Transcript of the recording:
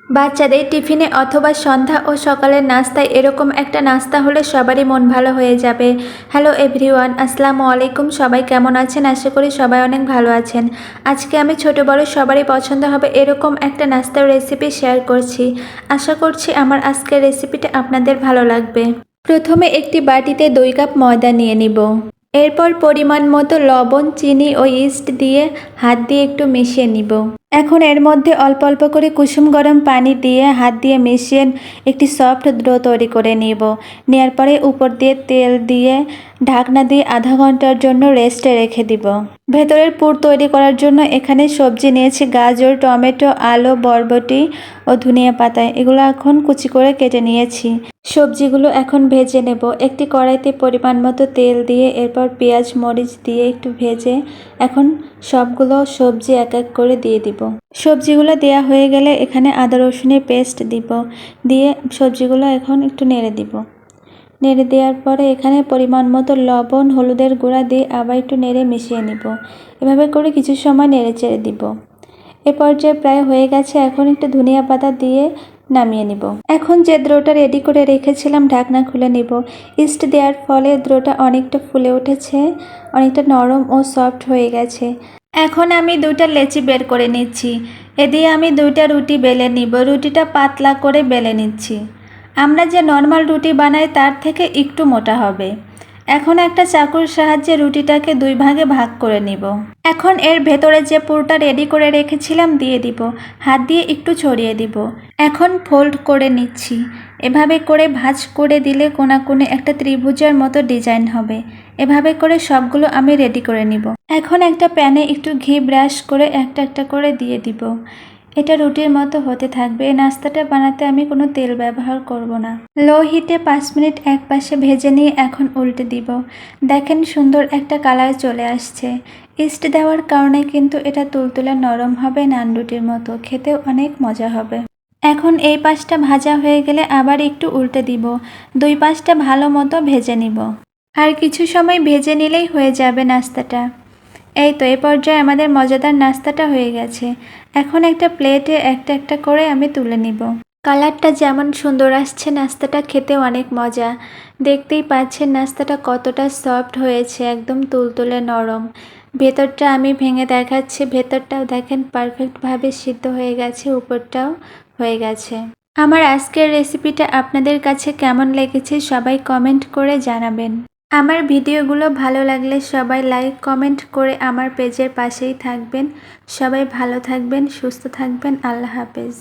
বাচ্চাদের টিফিনে অথবা সন্ধ্যা ও সকালের নাস্তায় এরকম একটা নাস্তা হলে সবারই মন ভালো হয়ে যাবে। হ্যালো এভরিওয়ান, আসসালামু আলাইকুম। সবাই কেমন আছেন? আশা করি সবাই অনেক ভালো আছেন। আজকে আমি ছোট বড় সবারই পছন্দ হবে এরকম একটা নাস্তার রেসিপি শেয়ার করছি। আশা করছি আমার আজকের রেসিপিটা আপনাদের ভালো লাগবে। প্রথমে একটি বাটিতে 2 কাপ ময়দা নিয়ে নিব। এরপর পরিমাণ মতো লবণ, চিনি ও ইস্ট দিয়ে হাত দিয়ে একটু মিশিয়ে নিব। এখন এর মধ্যে অল্প অল্প করে কুসুম গরম পানি দিয়ে হাত দিয়ে মিশিয়ে একটি সফট ডো তৈরি করে নিব। নেওয়ার পরে উপর দিয়ে তেল দিয়ে ঢাকনা দিয়ে আধা ঘন্টার জন্য রেস্টে রেখে দিব। ভেতরের পুর তৈরি করার জন্য এখানে সবজি নিয়েছি গাজর, টমেটো, আলু, বরবটি ও ধনিয়া পাতা। এগুলো এখন কুচি করে কেটে নিয়েছি। সবজিগুলো এখন ভেজে নেব। একটি কড়াইতে পরিমাণ মতো তেল দিয়ে এরপর পেঁয়াজ মরিচ দিয়ে একটু ভেজে এখন সবগুলো সবজি এক এক করে দিয়ে দিব। সবজিগুলো দেয়া হয়ে গেলে এখানে আদা রসুনের পেস্ট দিব। দিয়ে সবজিগুলো এখন একটু নেড়ে দিব। নেড়ে দেওয়ার পরে এখানে পরিমাণ মতো লবণ, হলুদের গুঁড়া দিয়ে আবার একটু নেড়ে মিশিয়ে নিব। এভাবে করে কিছু সময় নেড়ে চেড়ে দিব। এ পর্যায়ে প্রায় হয়ে গেছে। এখন একটু ধনিয়া পাতা দিয়ে নামিয়ে নিব। এখন যে ডোটা রেডি করে রেখেছিলাম ঢাকনা খুলে নিব। ইস্ট দেওয়ার ফলে ডোটা অনেকটা ফুলে উঠেছে, অনেকটা নরম ও সফট হয়ে গেছে। এখন আমি 2টা লেচি বের করে নিচ্ছি। এ দিয়ে আমি 2টা রুটি বেলে নিব। রুটিটা পাতলা করে বেলে নিচ্ছি। আমরা যে নর্মাল রুটি বানাই তার থেকে একটু মোটা হবে। এখন একটা চাকুর সাহায্যে রুটিটাকে 2 ভাগে ভাগ করে নিব। এখন এর ভেতরে যে পুরটা রেডি করে রেখেছিলাম দিয়ে দিব। হাত দিয়ে একটু ছড়িয়ে দিব। এখন ফোল্ড করে নিচ্ছি। এভাবে করে ভাঁজ করে দিলে কোণে একটা ত্রিভুজের মতো ডিজাইন হবে। এভাবে করে সবগুলো আমি রেডি করে নিব। এখন একটা প্যানে একটু ঘি ব্রাশ করে একটা একটা করে দিয়ে দিব। এটা রুটির মতো হতে থাকবে। এই নাস্তাটা বানাতে আমি কোনো তেল ব্যবহার করব না। লো হিটে 5 মিনিট এক পাশে ভেজে নিয়ে এখন উল্টে দিব। দেখেন সুন্দর একটা কালার চলে আসছে। ইস্ট দেওয়ার কারণে কিন্তু এটা তুলতুলে নরম হবে, নান রুটির মতো খেতেও অনেক মজা হবে। এখন এই পাশটা ভাজা হয়ে গেলে আবার একটু উল্টে দিব। 2 পাশটা ভালো মতো ভেজে নিব। আর কিছু সময় ভেজে নিলেই হয়ে যাবে নাস্তাটা। এই তো এই পর্যায়ে আমাদের মজাদার নাস্তাটা হয়ে গেছে। এখন একটা প্লেটে একটা একটা করে আমি তুলে নিব। কালারটা যেমন সুন্দর আসছে, নাস্তাটা খেতেও অনেক মজা। দেখতেই পাচ্ছেন নাস্তাটা কতটা সফট হয়েছে, একদম তুলতুলে নরম। ভেতরটা আমি ভেঙে দেখাচ্ছি। ভেতরটাও দেখেন পারফেক্টভাবে সিদ্ধ হয়ে গেছে, উপরটাও হয়ে গেছে। আমার আজকের রেসিপিটা আপনাদের কাছে কেমন লেগেছে সবাই কমেন্ট করে জানাবেন। আমার ভিডিওগুলো ভালো লাগলে সবাই লাইক কমেন্ট করে আমার পেজের পাশেই থাকবেন। সবাই ভালো থাকবেন, সুস্থ থাকবেন। আল্লাহ হাফেজ।